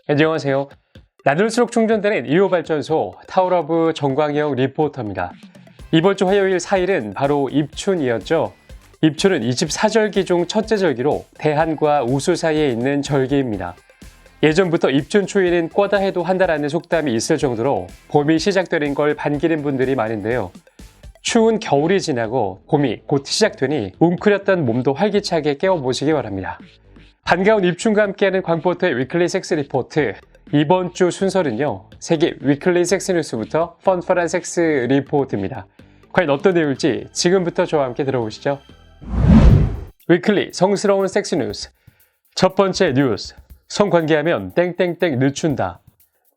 안녕하세요. 나눌수록 충전되는 2호 발전소 타워러브 정광영 리포터입니다. 이번 주 화요일 4일은 바로 입춘이었죠. 입춘은 24절기 중 첫째 절기로 대한과 우수 사이에 있는 절기입니다. 예전부터 입춘 추위는 꿔다 해도 한다라는 속담이 있을 정도로 봄이 시작되는 걸 반기는 분들이 많은데요. 추운 겨울이 지나고 봄이 곧 시작되니 웅크렸던 몸도 활기차게 깨워보시기 바랍니다. 반가운 입춘과 함께하는 광포터의 위클리 섹스 리포트. 이번 주 순서는요, 세계 위클리 섹스 뉴스부터 펀펀한 섹스 리포트입니다. 과연 어떤 내용일지 지금부터 저와 함께 들어보시죠. 위클리 성스러운 섹스 뉴스. 첫 번째 뉴스. 성관계하면 땡땡땡 늦춘다.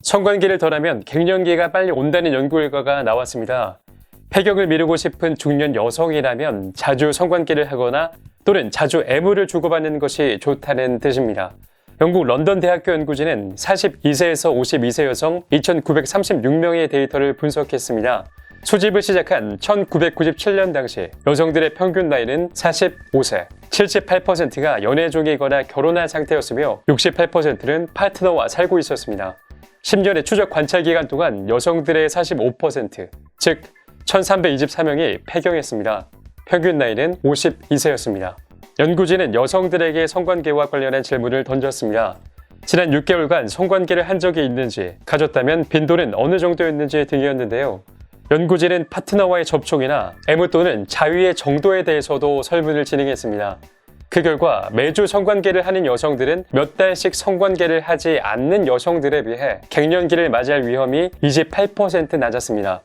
성관계를 덜하면 갱년기가 빨리 온다는 연구 결과가 나왔습니다. 폐경을 미루고 싶은 중년 여성이라면 자주 성관계를 하거나 또는 자주 애무를 주고받는 것이 좋다는 뜻입니다. 영국 런던 대학교 연구진은 42세에서 52세 여성 2,936명의 데이터를 분석했습니다. 수집을 시작한 1997년 당시 여성들의 평균 나이는 45세, 78%가 연애 중이거나 결혼한 상태였으며 68%는 파트너와 살고 있었습니다. 10년의 추적 관찰 기간 동안 여성들의 45%, 즉 1,324명이 폐경했습니다. 평균 나이는 52세였습니다. 연구진은 여성들에게 성관계와 관련한 질문을 던졌습니다. 지난 6개월간 성관계를 한 적이 있는지, 가졌다면 빈도는 어느 정도였는지 등이었는데요. 연구진은 파트너와의 접촉이나 애무 또는 자위의 정도에 대해서도 설문을 진행했습니다. 그 결과 매주 성관계를 하는 여성들은 몇 달씩 성관계를 하지 않는 여성들에 비해 갱년기를 맞이할 위험이 28% 낮았습니다.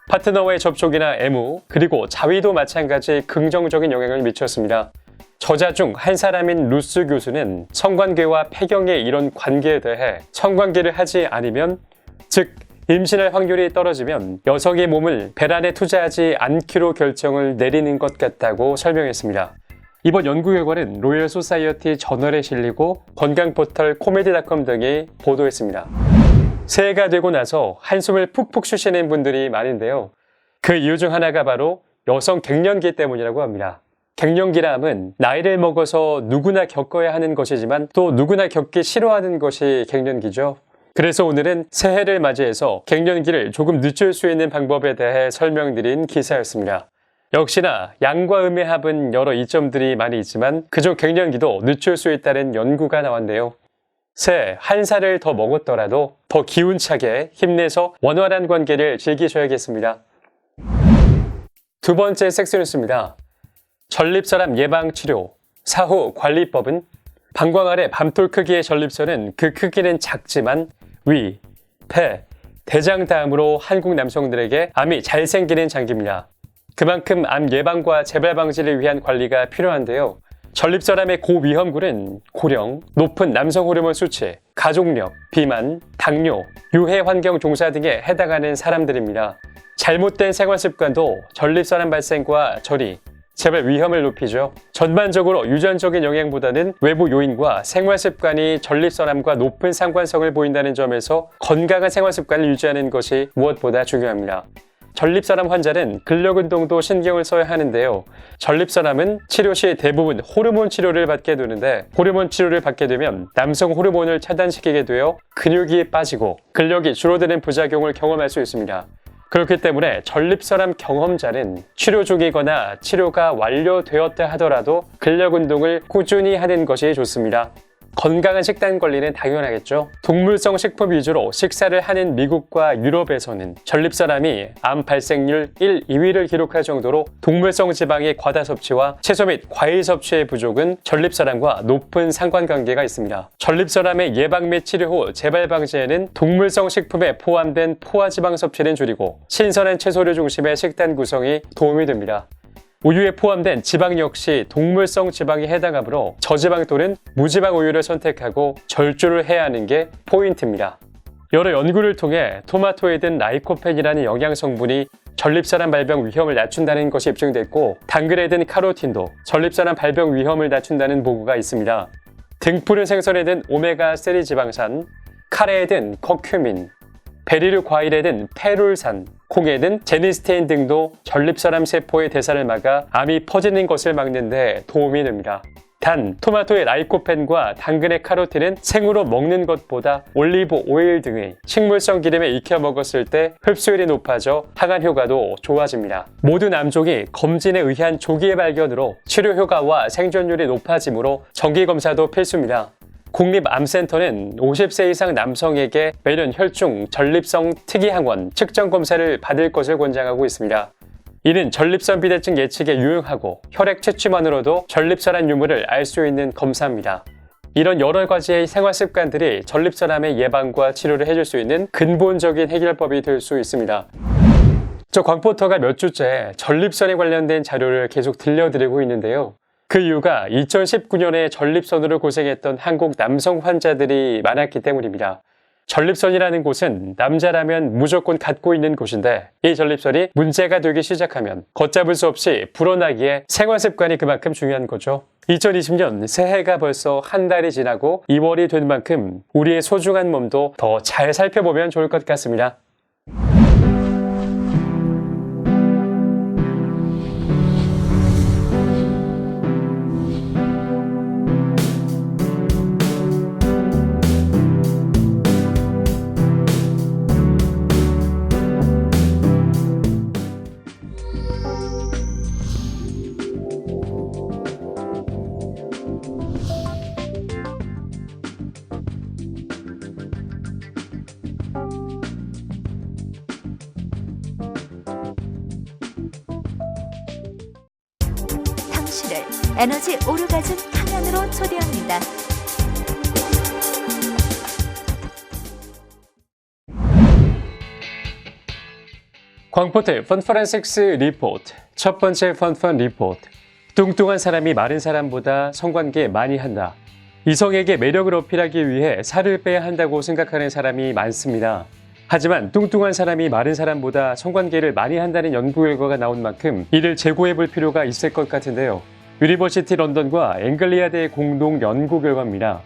파트너와의 접촉이나 애무, 그리고 자위도 마찬가지 긍정적인 영향을 미쳤습니다. 저자 중 한 사람인 루스 교수는 성관계와 폐경의 이런 관계에 대해 성관계를 하지 않으면, 즉 임신할 확률이 떨어지면 여성의 몸을 배란에 투자하지 않기로 결정을 내리는 것 같다고 설명했습니다. 이번 연구 결과는 로열 소사이어티 저널에 실리고 건강포털 코미디닷컴 등이 보도했습니다. 새해가 되고 나서 한숨을 푹푹 쉬시는 분들이 많은데요. 그 이유 중 하나가 바로 여성 갱년기 때문이라고 합니다. 갱년기람은 나이를 먹어서 누구나 겪어야 하는 것이지만 또 누구나 겪기 싫어하는 것이 갱년기죠. 그래서 오늘은 새해를 맞이해서 갱년기를 조금 늦출 수 있는 방법에 대해 설명드린 기사였습니다. 역시나 양과 음의 합은 여러 이점들이 많이 있지만 그중 갱년기도 늦출 수 있다는 연구가 나왔네요. 새해 한 살을 더 먹었더라도 더 기운차게 힘내서 원활한 관계를 즐기셔야겠습니다. 두 번째 섹스 뉴스입니다. 전립선암 예방치료, 사후 관리법은? 방광 아래 밤톨 크기의 전립선은 그 크기는 작지만 위, 폐, 대장 다음으로 한국 남성들에게 암이 잘 생기는 장기입니다. 그만큼 암 예방과 재발 방지를 위한 관리가 필요한데요. 전립선암의 고위험군은 고령, 높은 남성 호르몬 수치, 가족력, 비만, 당뇨, 유해 환경 종사 등에 해당하는 사람들입니다. 잘못된 생활 습관도 전립선암 발생과 처리, 재발 위험을 높이죠. 전반적으로 유전적인 영향보다는 외부 요인과 생활 습관이 전립선암과 높은 상관성을 보인다는 점에서 건강한 생활 습관을 유지하는 것이 무엇보다 중요합니다. 전립선암 환자는 근력 운동도 신경을 써야 하는데요. 전립선암은 치료 시 대부분 호르몬 치료를 받게 되는데, 호르몬 치료를 받게 되면 남성 호르몬을 차단시키게 되어 근육이 빠지고 근력이 줄어드는 부작용을 경험할 수 있습니다. 그렇기 때문에 전립선암 경험자는 치료 중이거나 치료가 완료되었다 하더라도 근력 운동을 꾸준히 하는 것이 좋습니다. 건강한 식단 관리는 당연하겠죠. 동물성 식품 위주로 식사를 하는 미국과 유럽에서는 전립선암이 암 발생률 1, 2위를 기록할 정도로 동물성 지방의 과다 섭취와 채소 및 과일 섭취의 부족은 전립선암과 높은 상관관계가 있습니다. 전립선암의 예방 및 치료 후 재발 방지에는 동물성 식품에 포함된 포화지방 섭취는 줄이고 신선한 채소를 중심의 식단 구성이 도움이 됩니다. 우유에 포함된 지방 역시 동물성 지방에 해당하므로 저지방 또는 무지방 우유를 선택하고 절주를 해야 하는 게 포인트입니다. 여러 연구를 통해 토마토에 든 라이코펜이라는 영양 성분이 전립선암 발병 위험을 낮춘다는 것이 입증됐고, 당근에 든 카로틴도 전립선암 발병 위험을 낮춘다는 보고가 있습니다. 등푸른 생선에 든 오메가3 지방산, 카레에 든 커큐민, 베리류 과일에 든 페룰산, 콩에 든 제니스테인 등도 전립선암 세포의 대사를 막아 암이 퍼지는 것을 막는 데 도움이 됩니다. 단, 토마토의 라이코펜과 당근의 카로틴은 생으로 먹는 것보다 올리브 오일 등의 식물성 기름에 익혀 먹었을 때 흡수율이 높아져 항암 효과도 좋아집니다. 모든 암종이 검진에 의한 조기의 발견으로 치료 효과와 생존율이 높아지므로 정기검사도 필수입니다. 국립암센터는 50세 이상 남성에게 매년 혈중 전립성 특이항원 측정 검사를 받을 것을 권장하고 있습니다. 이는 전립선 비대증 예측에 유용하고 혈액 채취만으로도 전립선암 유무를 알 수 있는 검사입니다. 이런 여러 가지의 생활 습관들이 전립선암의 예방과 치료를 해줄 수 있는 근본적인 해결법이 될 수 있습니다. 저 광포터가 몇 주째 전립선에 관련된 자료를 계속 들려드리고 있는데요. 그 이유가 2019년에 전립선으로 고생했던 한국 남성 환자들이 많았기 때문입니다. 전립선이라는 곳은 남자라면 무조건 갖고 있는 곳인데 이 전립선이 문제가 되기 시작하면 걷잡을 수 없이 불어나기에 생활습관이 그만큼 중요한 거죠. 2020년 새해가 벌써 한 달이 지나고 2월이 된 만큼 우리의 소중한 몸도 더 잘 살펴보면 좋을 것 같습니다. 당신을 에너지 오르가즘 강연으로 초대합니다. 광포트 펀퍼렌식스 리포트 첫 번째 펀펀 리포트. 뚱뚱한 사람이 마른 사람보다 성관계 많이 한다. 이성에게 매력을 어필하기 위해 살을 빼야 한다고 생각하는 사람이 많습니다. 하지만 뚱뚱한 사람이 마른 사람보다 성관계를 많이 한다는 연구 결과가 나온 만큼 이를 재고해 볼 필요가 있을 것 같은데요. 유니버시티 런던과 앵글리아대의 공동 연구 결과입니다.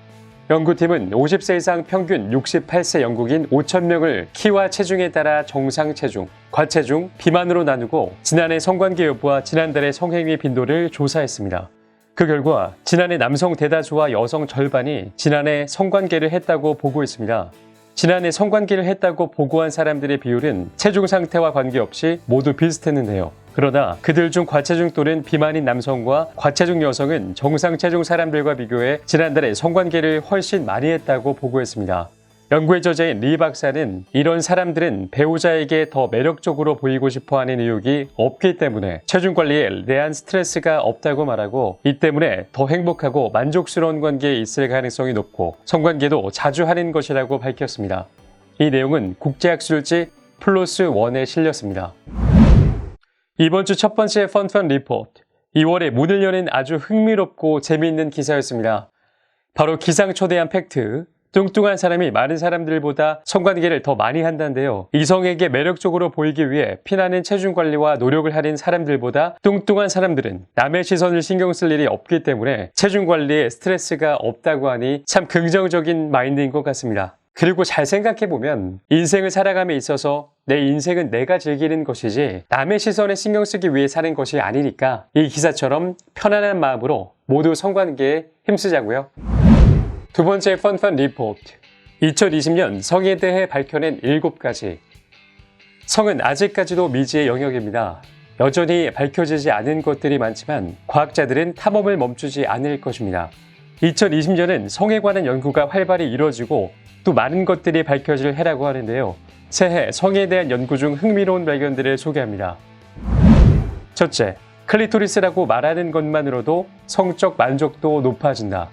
연구팀은 50세 이상 평균 68세 영국인 5,000명을 키와 체중에 따라 정상 체중, 과체중, 비만으로 나누고 지난해 성관계 여부와 지난달의 성행위 빈도를 조사했습니다. 그 결과 지난해 남성 대다수와 여성 절반이 지난해 성관계를 했다고 보고했습니다. 지난해 성관계를 했다고 보고한 사람들의 비율은 체중 상태와 관계없이 모두 비슷했는데요. 그러나 그들 중 과체중 또는 비만인 남성과 과체중 여성은 정상 체중 사람들과 비교해 지난달에 성관계를 훨씬 많이 했다고 보고했습니다. 연구의 저자인 리 박사는 이런 사람들은 배우자에게 더 매력적으로 보이고 싶어하는 의욕이 없기 때문에 체중 관리에 대한 스트레스가 없다고 말하고 이 때문에 더 행복하고 만족스러운 관계에 있을 가능성이 높고 성관계도 자주 하는 것이라고 밝혔습니다. 이 내용은 국제학술지 플로스1에 실렸습니다. 이번 주 첫 번째 펀펀 리포트. 2월에 문을 여는 아주 흥미롭고 재미있는 기사였습니다. 바로 기상초대한 팩트. 뚱뚱한 사람이 마른 사람들보다 성관계를 더 많이 한다는데요. 이성에게 매력적으로 보이기 위해 피나는 체중 관리와 노력을 하는 사람들보다 뚱뚱한 사람들은 남의 시선을 신경 쓸 일이 없기 때문에 체중 관리에 스트레스가 없다고 하니 참 긍정적인 마인드인 것 같습니다. 그리고 잘 생각해보면 인생을 살아감에 있어서 내 인생은 내가 즐기는 것이지 남의 시선에 신경 쓰기 위해 사는 것이 아니니까 이 기사처럼 편안한 마음으로 모두 성관계에 힘쓰자고요. 두 번째 펀펀 리포트. 2020년 성에 대해 밝혀낸 7가지. 성은 아직까지도 미지의 영역입니다. 여전히 밝혀지지 않은 것들이 많지만 과학자들은 탐험을 멈추지 않을 것입니다. 2020년은 성에 관한 연구가 활발히 이루어지고 또 많은 것들이 밝혀질 해라고 하는데요. 새해 성에 대한 연구 중 흥미로운 발견들을 소개합니다. 첫째, 클리토리스라고 말하는 것만으로도 성적 만족도 높아진다.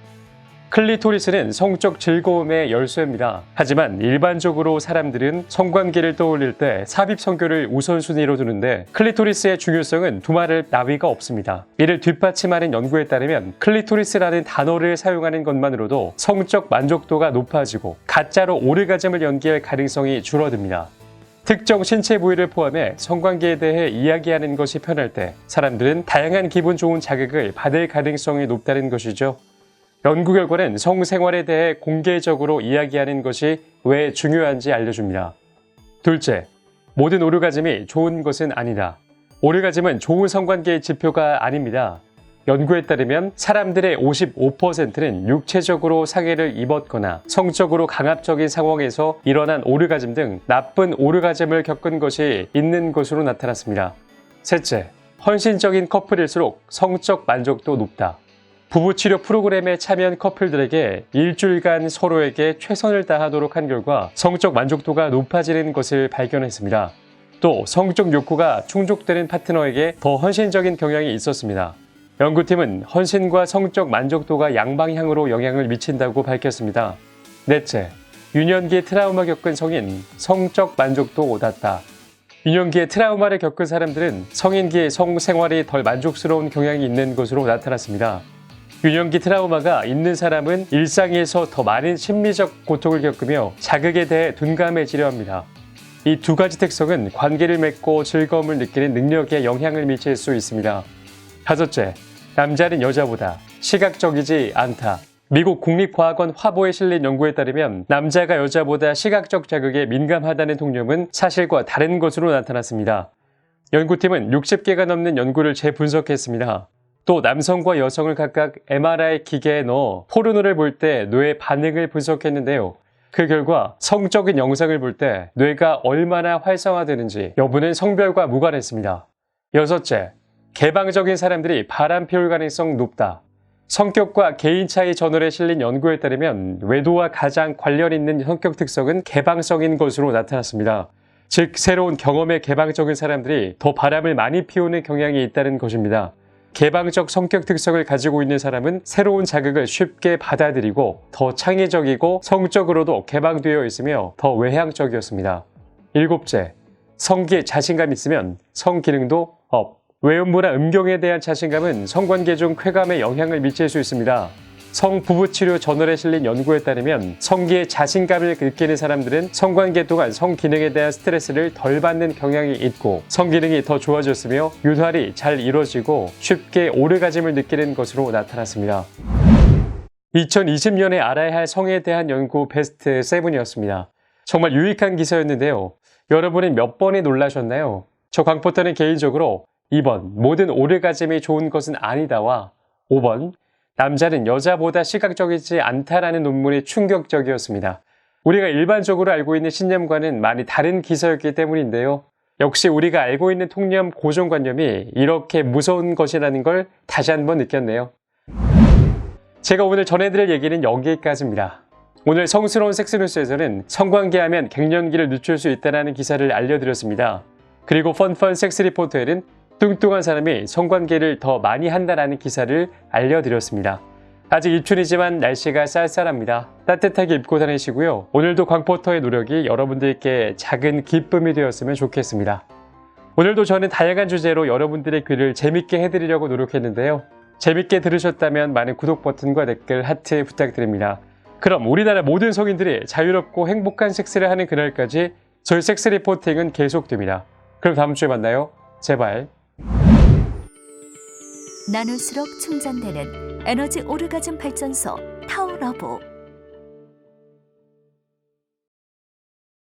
클리토리스는 성적 즐거움의 열쇠입니다. 하지만 일반적으로 사람들은 성관계를 떠올릴 때 삽입성교를 우선순위로 두는데 클리토리스의 중요성은 두말할 나위가 없습니다. 이를 뒷받침하는 연구에 따르면 클리토리스라는 단어를 사용하는 것만으로도 성적 만족도가 높아지고 가짜로 오르가즘을 연기할 가능성이 줄어듭니다. 특정 신체 부위를 포함해 성관계에 대해 이야기하는 것이 편할 때 사람들은 다양한 기분 좋은 자극을 받을 가능성이 높다는 것이죠. 연구 결과는 성생활에 대해 공개적으로 이야기하는 것이 왜 중요한지 알려줍니다. 둘째, 모든 오르가즘이 좋은 것은 아니다. 오르가즘은 좋은 성관계의 지표가 아닙니다. 연구에 따르면 사람들의 55%는 육체적으로 상해를 입었거나 성적으로 강압적인 상황에서 일어난 오르가즘 등 나쁜 오르가즘을 겪은 것이 있는 것으로 나타났습니다. 셋째, 헌신적인 커플일수록 성적 만족도 높다. 부부치료 프로그램에 참여한 커플들에게 일주일간 서로에게 최선을 다하도록 한 결과 성적 만족도가 높아지는 것을 발견했습니다. 또 성적 욕구가 충족되는 파트너에게 더 헌신적인 경향이 있었습니다. 연구팀은 헌신과 성적 만족도가 양방향으로 영향을 미친다고 밝혔습니다. 넷째, 유년기에 트라우마 겪은 성인, 성적 만족도 낮다. 유년기에 트라우마를 겪은 사람들은 성인기의 성생활이 덜 만족스러운 경향이 있는 것으로 나타났습니다. 유년기 트라우마가 있는 사람은 일상에서 더 많은 심리적 고통을 겪으며 자극에 대해 둔감해지려 합니다. 이 두 가지 특성은 관계를 맺고 즐거움을 느끼는 능력에 영향을 미칠 수 있습니다. 다섯째, 남자는 여자보다 시각적이지 않다. 미국 국립과학원 화보에 실린 연구에 따르면 남자가 여자보다 시각적 자극에 민감하다는 통념은 사실과 다른 것으로 나타났습니다. 연구팀은 60개가 넘는 연구를 재분석했습니다. 또 남성과 여성을 각각 MRI 기계에 넣어 포르노를 볼 때 뇌의 반응을 분석했는데요. 그 결과 성적인 영상을 볼 때 뇌가 얼마나 활성화되는지 여부는 성별과 무관했습니다. 여섯째, 개방적인 사람들이 바람 피울 가능성 높다. 성격과 개인 차이 저널에 실린 연구에 따르면 외도와 가장 관련 있는 성격 특성은 개방성인 것으로 나타났습니다. 즉, 새로운 경험에 개방적인 사람들이 더 바람을 많이 피우는 경향이 있다는 것입니다. 개방적 성격 특성을 가지고 있는 사람은 새로운 자극을 쉽게 받아들이고 더 창의적이고 성적으로도 개방되어 있으며 더 외향적이었습니다. 일곱째, 성기에 자신감 있으면 성기능도 업. 외음부나 음경에 대한 자신감은 성관계 중 쾌감에 영향을 미칠 수 있습니다. 성부부치료 저널에 실린 연구에 따르면 성기에 자신감을 느끼는 사람들은 성관계 동안 성기능에 대한 스트레스를 덜 받는 경향이 있고 성기능이 더 좋아졌으며 유달이 잘 이루어지고 쉽게 오르가즘을 느끼는 것으로 나타났습니다. 2020년에 알아야 할 성에 대한 연구 베스트 7이었습니다. 정말 유익한 기사였는데요. 여러분은 몇 번에 놀라셨나요? 저 광포터는 개인적으로 2번 모든 오르가즘이 좋은 것은 아니다와 5번 남자는 여자보다 시각적이지 않다라는 논문이 충격적이었습니다. 우리가 일반적으로 알고 있는 신념과는 많이 다른 기사였기 때문인데요. 역시 우리가 알고 있는 통념 고정관념이 이렇게 무서운 것이라는 걸 다시 한번 느꼈네요. 제가 오늘 전해드릴 얘기는 여기까지입니다. 오늘 성스러운 섹스뉴스에서는 성관계하면 갱년기를 늦출 수 있다는 기사를 알려드렸습니다. 그리고 펀펀 섹스 리포터에는 뚱뚱한 사람이 성관계를 더 많이 한다라는 기사를 알려드렸습니다. 아직 입춘이지만 날씨가 쌀쌀합니다. 따뜻하게 입고 다니시고요. 오늘도 광포터의 노력이 여러분들께 작은 기쁨이 되었으면 좋겠습니다. 오늘도 저는 다양한 주제로 여러분들의 귀를 재밌게 해드리려고 노력했는데요. 재밌게 들으셨다면 많은 구독 버튼과 댓글, 하트 부탁드립니다. 그럼 우리나라 모든 성인들이 자유롭고 행복한 섹스를 하는 그날까지 저희 섹스 리포팅은 계속됩니다. 그럼 다음 주에 만나요. 제발. 나눌수록 충전되는 에너지 오르가즘 발전소 타워러브.